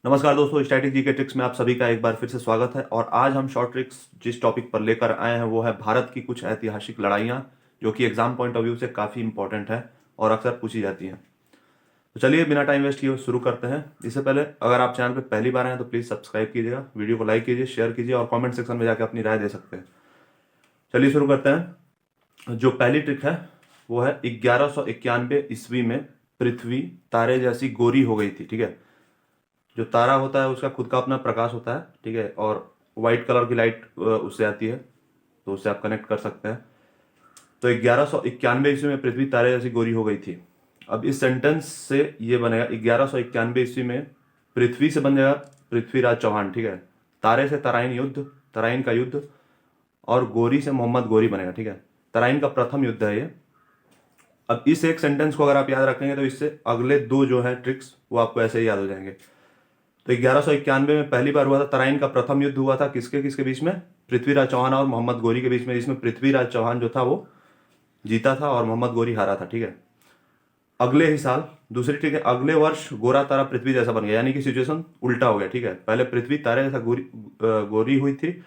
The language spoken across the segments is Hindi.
नमस्कार दोस्तों, स्टैटिक जीके ट्रिक्स में आप सभी का एक बार फिर से स्वागत है। और आज हम शॉर्ट ट्रिक्स जिस टॉपिक पर लेकर आए हैं वो है भारत की कुछ ऐतिहासिक लड़ाइयाँ जो कि एग्जाम पॉइंट ऑफ व्यू से काफ़ी इंपॉर्टेंट है और अक्सर पूछी जाती हैं। तो चलिए बिना टाइम वेस्ट किए शुरू करते हैं। इससे पहले अगर आप चैनल पर पहली बार आए हैं तो प्लीज़ सब्सक्राइब कीजिएगा, वीडियो को लाइक कीजिए, शेयर कीजिए और कॉमेंट सेक्शन में जाकर अपनी राय दे सकते हैं। चलिए शुरू करते हैं। जो पहली ट्रिक है वो है 1191 ईस्वी में पृथ्वी तारे जैसी गोरी हो गई थी। ठीक है, जो तारा होता है उसका खुद का अपना प्रकाश होता है। ठीक है, और वाइट कलर की लाइट उससे आती है, तो उससे आप कनेक्ट कर सकते हैं। तो 1191 ईस्वी में पृथ्वी तारे जैसी गोरी हो गई थी। अब इस सेंटेंस से ये बनेगा 1191 ईस्वी में पृथ्वी से बन जाएगा पृथ्वीराज चौहान। ठीक है, तारे से तराइन का युद्ध और गोरी से मोहम्मद गोरी बनेगा। ठीक है, तराइन का प्रथम युद्ध है ये। अब इस एक सेंटेंस को अगर आप याद रखेंगे तो इससे अगले दो जो है ट्रिक्स वो आपको ऐसे ही याद हो जाएंगे। तो 1191 में पहली बार हुआ था, तराइन का प्रथम युद्ध हुआ था किसके किसके बीच में? पृथ्वीराज चौहान और मोहम्मद गोरी के बीच में, जिसमें पृथ्वीराज चौहान जो था वो जीता था और मोहम्मद गोरी हारा था। ठीक है, अगले ही साल दूसरी ट्रिक है, अगले वर्ष गोरा तारा पृथ्वी जैसा बन गया, यानी कि सिचुएशन उल्टा हो गया। ठीक है, पहले पृथ्वी तारे जैसा गोरी हुई थी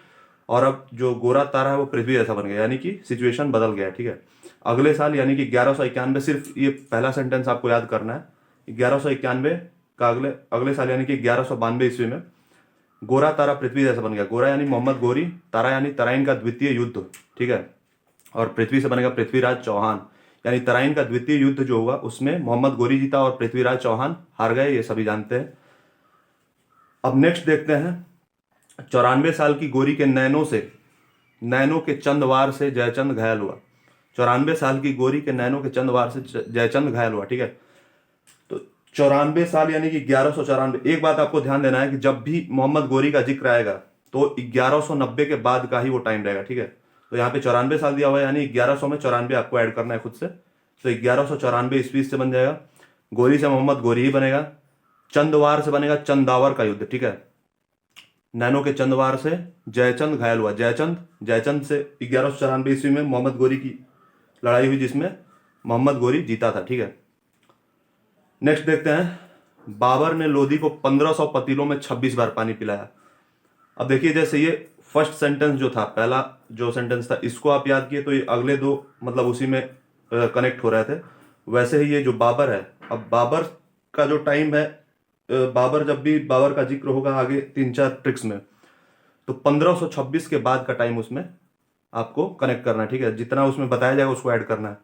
और अब जो गोरा तारा है वो पृथ्वी जैसा बन गया, यानी कि सिचुएशन बदल गया। ठीक है, अगले साल यानी कि 1191, सिर्फ ये पहला सेंटेंस आपको याद करना है। 1191 का अगले अगले साल यानी कि 1192 ईस्वी में गोरा तारा पृथ्वी जैसा बन गया। गोरा यानी मोहम्मद गोरी, तारा यानी तराइन का द्वितीय युद्ध। ठीक है, और पृथ्वी से बनेगा पृथ्वीराज चौहान, यानी तराइन का द्वितीय युद्ध जो हुआ उसमें मोहम्मद गोरी जीता और पृथ्वीराज चौहान हार गए, ये सभी जानते हैं। अब नेक्स्ट देखते हैं, 94 साल की गोरी के नैनो के चंदवार से जयचंद घायल हुआ। 94 साल की गोरी के नैनो के चंदवार से जयचंद घायल हुआ। ठीक है, तो 94 साल यानी कि 1194। एक बात आपको ध्यान देना है कि जब भी मोहम्मद गोरी का जिक्र आएगा तो 1190 के बाद का ही वो टाइम रहेगा। ठीक है, तो यहाँ पे 94 साल दिया हुआ है, यानी 1100 में 94 आपको ऐड करना है खुद से। तो 1194 ईस्वी से बन जाएगा, गोरी से मोहम्मद गोरी ही बनेगा, चंदवार से बनेगा चंदावर का युद्ध। ठीक है, नैनो के चंदवार से जयचंद घायल हुआ। जयचंद से 1194 ईस्वी में मोहम्मद गोरी की लड़ाई हुई जिसमें मोहम्मद गोरी जीता था। ठीक है, नेक्स्ट देखते हैं, बाबर ने लोधी को 1500 पतीलों में 26 बार पानी पिलाया। अब देखिए, जैसे ये फर्स्ट सेंटेंस जो था, पहला जो सेंटेंस था, इसको आप याद किए तो ये अगले दो मतलब उसी में कनेक्ट हो रहे थे। वैसे ही ये जो बाबर है, अब बाबर का जो टाइम है, जब भी बाबर का जिक्र होगा आगे 3-4 ट्रिक्स में, तो 1526 के बाद का टाइम उसमें आपको कनेक्ट करना है। ठीक है, जितना उसमें बताया जाएगा उसको ऐड करना है।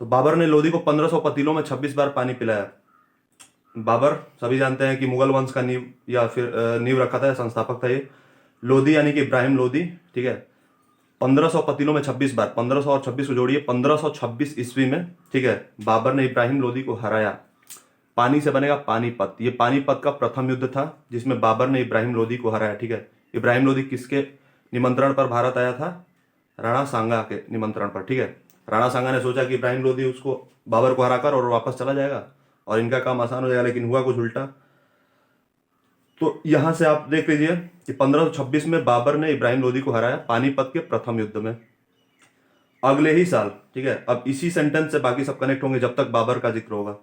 तो बाबर ने लोधी को 1500 पतीलों में 26 बार पानी पिलाया। बाबर सभी जानते हैं कि मुगल वंश का नींव या फिर नींव रखा था, संस्थापक था ये। लोधी यानी कि इब्राहिम लोधी। ठीक है, 1500 पतीलों में 26 बार, 1500 और 26 को जोड़िए, 1526 ईस्वी में। ठीक है, बाबर ने इब्राहिम लोधी को हराया। पानी से बनेगा पानीपत। ये पानीपत का प्रथम युद्ध था जिसमें बाबर ने इब्राहिम लोधी को हराया। ठीक है, इब्राहिम लोधी किसके निमंत्रण पर भारत आया था? राणा सांगा के निमंत्रण पर। ठीक है, राणा सांगा ने सोचा कि इब्राहिम लोधी उसको बाबर को हराकर और वापस चला जाएगा और इनका काम आसान हो जाएगा, लेकिन हुआ कुछ उल्टा। तो यहां से आप देख लीजिए कि 1526 में बाबर ने इब्राहिम लोधी को हराया पानीपत के प्रथम युद्ध में। अगले ही साल, ठीक है, अब इसी सेंटेंस से बाकी सब कनेक्ट होंगे जब तक बाबर का जिक्र होगा।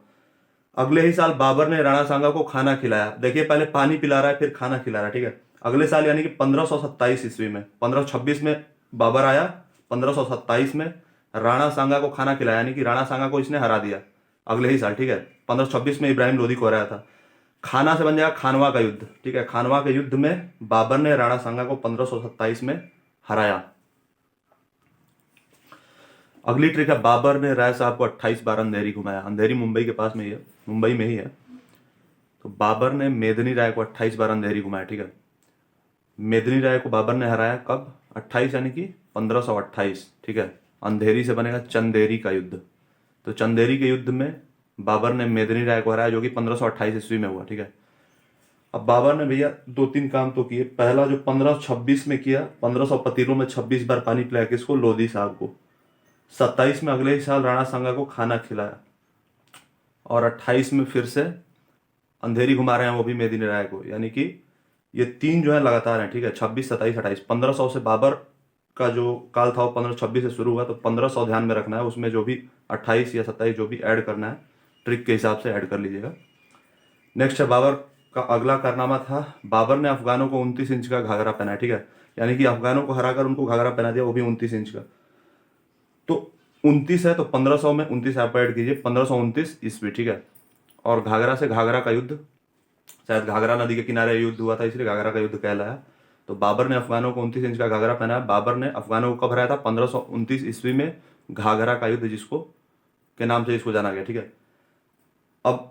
अगले ही साल बाबर ने राणा सांगा को खाना खिलाया। देखिए, पहले पानी पिला रहा है फिर खाना खिला रहा है। ठीक है, अगले साल यानी कि 1527 ईस्वी में, 1526 में बाबर आया, 1527 में राणा सांगा को खाना खिलाया, यानी कि राणा सांगा को इसने हरा दिया अगले ही साल। ठीक है, 1526 में इब्राहिम लोधी को हराया था। खाना से बन जाएगा खानवा का युद्ध। ठीक है, खानवा के युद्ध में बाबर ने राणा सांगा को 1527 में हराया। अगली ट्रिक है, बाबर ने राय साहब को 28 बार अंधेरी घुमाया। अंधेरी मुंबई के पास में ही है, मुंबई में ही है। तो बाबर ने मेदिनी राय को 28 बार अंधेरी घुमाया। ठीक है, मेदिनी राय को बाबर ने हराया कब? 28 यानी कि 1528। ठीक है, अंधेरी से बनेगा चंदेरी का युद्ध। तो चंदेरी के युद्ध में बाबर ने मेदिनी राय को हराया जो कि 1528 ईस्वी में हुआ। ठीक है, अब बाबर ने भैया 2-3 काम तो किए। पहला जो 1526 में किया, 1500 पतीलों में 26 बार पानी पिलाया, किसको? लोधी साहब को। 27 में अगले ही साल राणा सांगा को खाना खिलाया और 28 में फिर से अंधेरी घुमा रहे हैं, वो भी मेदिनी राय को। यानी कि ये 3 जो है लगातार हैं। ठीक है, 26, 27, 28। 1500 से बाबर का जो काल था वो 1526 से शुरू हुआ, तो 1500 ध्यान में रखना है। उसमें जो भी 28 या 27 जो भी ऐड करना है ट्रिक के हिसाब से ऐड कर लीजिएगा। नेक्स्ट है, बाबर का अगला कारनामा था, बाबर ने अफगानों को 29 इंच का घाघरा पहनाया, ठीक है। यानी कि अफगानों को हराकर उनको घाघरा पहना दिया, वो भी 29 इंच का। तो 29 है तो 1500 में 29 आप ऐड कीजिए, 1529 ईस्वी, ठीक है। और घाघरा से घाघरा का युद्ध, शायद घाघरा नदी के किनारे युद्ध हुआ था, इसलिए घाघरा का युद्ध कहलाया। तो बाबर ने अफगानों को 29 इंच का घाघरा पहनाया। बाबर ने अफगानों को कब हराया था? 1529 ईस्वी में, घाघरा का युद्ध जिसको के नाम से इसको जाना गया, ठीक है। अब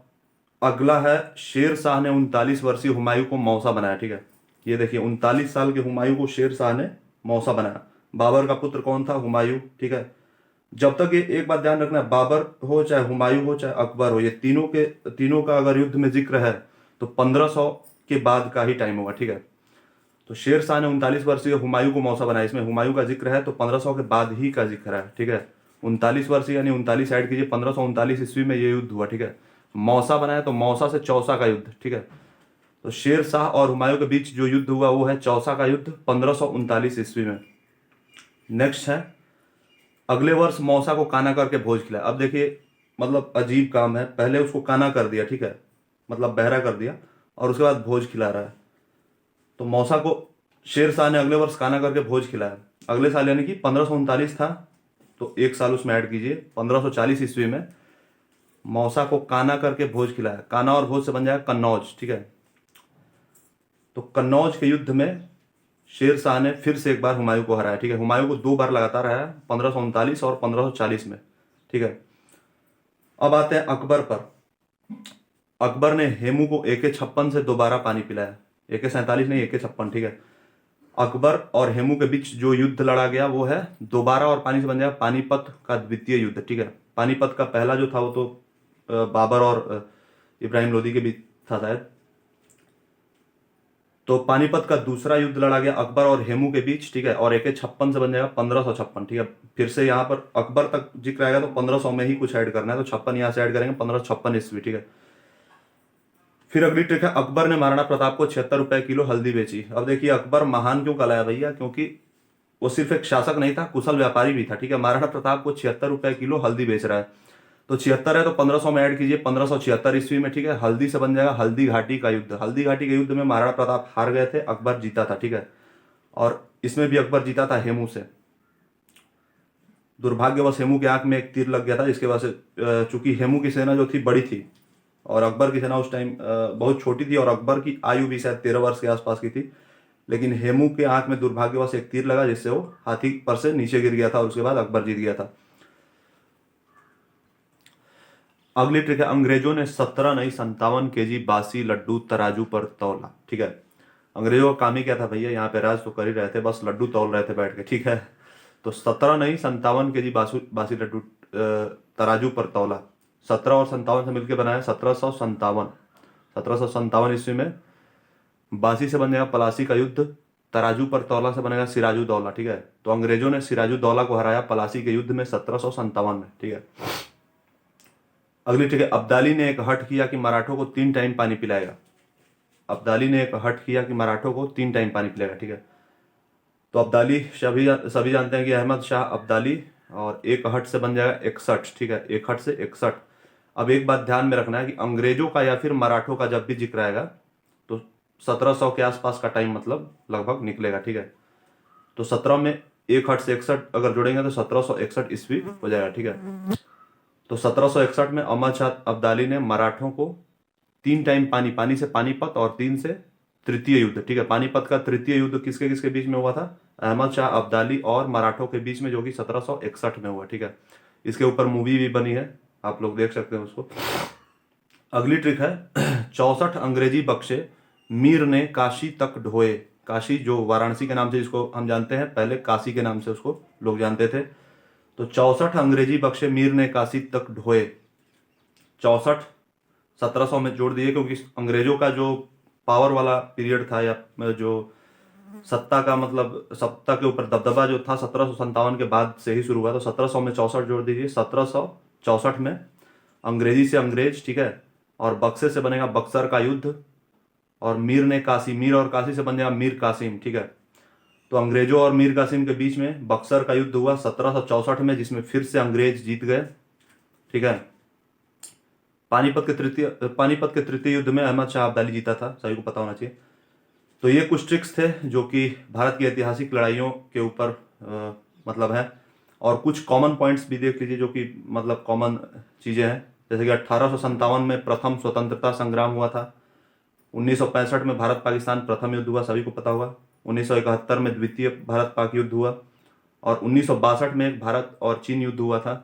अगला है, शेर शाह ने 39 वर्षीय हुमायूं को मौसा बनाया, ठीक है। ये देखिए 39 साल के हुमायूं को शेर शाह ने मौसा बनाया। बाबर का पुत्र कौन था? हुमायूं, ठीक है। जब तक ये एक बात ध्यान रखना, बाबर हो चाहे हुमायूं हो चाहे अकबर हो, ये तीनों का अगर युद्ध में जिक्र है तो 1500 के बाद का ही टाइम होगा, ठीक है। तो शेर शाह ने 39 वर्षीय हुमायूं को मौसा बनाया, इसमें हुमायूं का जिक्र है तो 1500 के बाद ही का जिक्र है, ठीक है। 39 वर्षीय यानी 39 ऐड कीजिए, 1539 ईस्वी में ये युद्ध हुआ, ठीक है। मौसा बनाया तो मौसा से चौसा का युद्ध, ठीक है। तो शेर शाह और हुमायूं के बीच जो युद्ध हुआ वो है चौसा का युद्ध, 1539 ईस्वी में। नेक्स्ट है, अगले वर्ष मौसा को काना करके भोज खिलाया। अब देखिए मतलब अजीब काम है, पहले उसको काना कर दिया, ठीक है, मतलब बहरा कर दिया, और उसके बाद भोज खिला रहा है। तो मौसा को शेर शाह ने अगले वर्ष काना करके भोज खिलाया। अगले साल यानी कि 1539 था तो एक साल उसमें ऐड कीजिए, 1540 ईस्वी में मौसा को काना करके भोज खिलाया। काना और भोज से बन जाएगा कन्नौज, ठीक है। तो कन्नौज के युद्ध में शेर शाह ने फिर से एक बार हुमायूं को हराया, ठीक है। हुमायूं को 2 बार लगातार हराया, 1539 और 1540 में, ठीक है। अब आते हैं अकबर पर। अकबर ने हेमू को AK-56 से दोबारा पानी पिलाया। AK-47 नहीं, AK-56, ठीक है। अकबर और हेमू के बीच जो युद्ध लड़ा गया वो है दोबारा, और पानी से बन जाएगा पानीपत का द्वितीय युद्ध, ठीक है। पानीपत का पहला जो था वो तो बाबर और इब्राहिम लोदी के बीच था शायद। तो पानीपत का दूसरा युद्ध लड़ा गया अकबर और हेमू के बीच, ठीक है। और AK-56 से बन जाएगा 1556, ठीक है। फिर से यहाँ पर अकबर तक जिक्र आएगा तो 1500 में ही कुछ ऐड करना है, तो 56 यहाँ से ऐड करेंगे, 1556 ईस्वी, ठीक है। फिर अगली ट्रिक है, अकबर ने महाराणा प्रताप को 76 रुपए किलो हल्दी बेची। अब देखिए अकबर महान क्यों कहलाया भैया? क्योंकि वो सिर्फ एक शासक नहीं था, कुशल व्यापारी भी था, ठीक है। महाराणा प्रताप को 76 रुपए किलो हल्दी बेच रहा है, तो 76 है तो 1500 में ऐड कीजिए, 1576 ईस्वी में, ठीक है। हल्दी से बन जाएगा हल्दी घाटी का युद्ध। हल्दी घाटी के युद्ध में महाराणा प्रताप हार गए थे, अकबर जीता था, ठीक है। और इसमें भी अकबर जीता था हेमू से। दुर्भाग्यवश हेमू के आंख में एक तीर लग गया था, जिसके वजह से चूंकि हेमू की सेना जो थी बड़ी थी और अकबर की सेना उस टाइम बहुत छोटी थी, और अकबर की आयु भी शायद 13 वर्ष के आसपास की थी, लेकिन हेमू के आंख में दुर्भाग्यवश एक तीर लगा जिससे वो हाथी पर से नीचे गिर गया था, और उसके बाद अकबर जीत गया था। अगली ट्रिक है, अंग्रेजों ने 17 नहीं 57 kg बासी लड्डू तराजू पर तौला, ठीक है। अंग्रेजों का काम ही क्या था भैया? यहाँ पे राज तो कर ही रहे थे, बस लड्डू तौल रहे थे बैठ के, ठीक है। तो 17 नहीं 57 kg बासी लड्डू तराजू पर तौला। 17 और 57 से मिलकर बनाया 1757। 1757 ईस्वी में बासी से बनेगा पलासी का युद्ध, तराजू पर तौला से बनेगा सिराजू दौला, ठीक है। तो अंग्रेजों ने सिराजू दौला को हराया पलासी के युद्ध में 1757 में, ठीक है। अगली ठीक है, अब्दाली ने एक हट किया कि मराठों को 3 टाइम पानी पिलाएगा। अब्दाली ने एक हट किया कि मराठों को 3 टाइम पानी पिलाएगा, ठीक है। तो अब्दाली सभी जानते हैं कि अहमद शाह अब्दाली, और एक हट से बन जाएगा 61, ठीक है। एक हट से 61। अब एक बात ध्यान में रखना है कि अंग्रेजों का या फिर मराठों का जब भी जिक्र आएगा तो 1700 के आसपास का टाइम मतलब लगभग निकलेगा, ठीक है। तो 17 में एक हट से 61 अगर जुड़ेंगे तो 1761 ईस्वी हो जाएगा, ठीक है। तो 1761 में अहमद शाह अब्दाली ने मराठों को 3 टाइम पानी से पानीपत और 3 से तृतीय युद्ध, ठीक है। पानीपत का तृतीय युद्ध किसके किसके बीच में हुआ था? अहमद शाह अब्दाली और मराठों के बीच में, जो कि 1761 में हुआ, ठीक है। इसके ऊपर मूवी भी बनी है, आप लोग देख सकते हैं उसको। अगली ट्रिक है, 64 अंग्रेजी बक्से मीर ने काशी तक ढोए। काशी जो वाराणसी के नाम से जिसको हम जानते हैं, पहले काशी के नाम से उसको लोग जानते थे। तो 64 अंग्रेजी बक्से मीर ने काशी तक ढोए। 64 1700 में जोड़ दिए, क्योंकि अंग्रेजों का जो पावर वाला पीरियड था, या जो सत्ता का मतलब सत्ता के ऊपर दबदबा जो था 1757 के बाद से ही शुरू हुआ। तो 1700 में 64 जोड़ दीजिए, 1764 में अंग्रेजी से अंग्रेज, ठीक है। और बक्से से बनेगा बक्सर का युद्ध, और मीर ने काशी, मीर और काशी से बन जाएगा मीर कासिम, ठीक है। तो अंग्रेजों और मीर कासिम के बीच में बक्सर का युद्ध हुआ 1764 में, जिसमें फिर से अंग्रेज जीत गए, ठीक है। पानीपत के तृतीय युद्ध में अहमद शाह अब्दाली जीता था, सभी को पता होना चाहिए। तो ये कुछ ट्रिक्स थे जो कि भारत की ऐतिहासिक लड़ाइयों के ऊपर मतलब है। और कुछ कॉमन पॉइंट्स भी देख लीजिए जो कि मतलब कॉमन चीज़ें हैं, जैसे कि 1857 में प्रथम स्वतंत्रता संग्राम हुआ था। 1965 में भारत पाकिस्तान प्रथम युद्ध हुआ, सभी को पता होगा। 1971 में द्वितीय भारत पाक युद्ध हुआ और 1962 में एक भारत और चीन युद्ध हुआ था।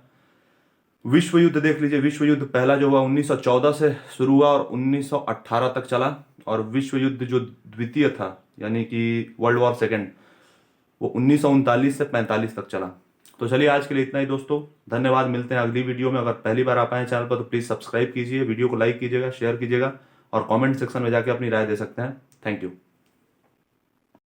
विश्व युद्ध देख लीजिए, विश्व युद्ध पहला जो हुआ 1914 से शुरू हुआ और 1918 तक चला। और विश्व युद्ध जो द्वितीय था यानी कि वर्ल्ड वॉर सेकेंड, वो 1939 से 45 तक चला। तो चलिए आज के लिए इतना ही दोस्तों, धन्यवाद। मिलते हैं अगली वीडियो में। अगर पहली बार आप आए चैनल पर तो प्लीज़ सब्सक्राइब कीजिए, वीडियो को लाइक कीजिएगा, शेयर कीजिएगा और कमेंट सेक्शन में जाके अपनी राय दे सकते हैं। Thank you.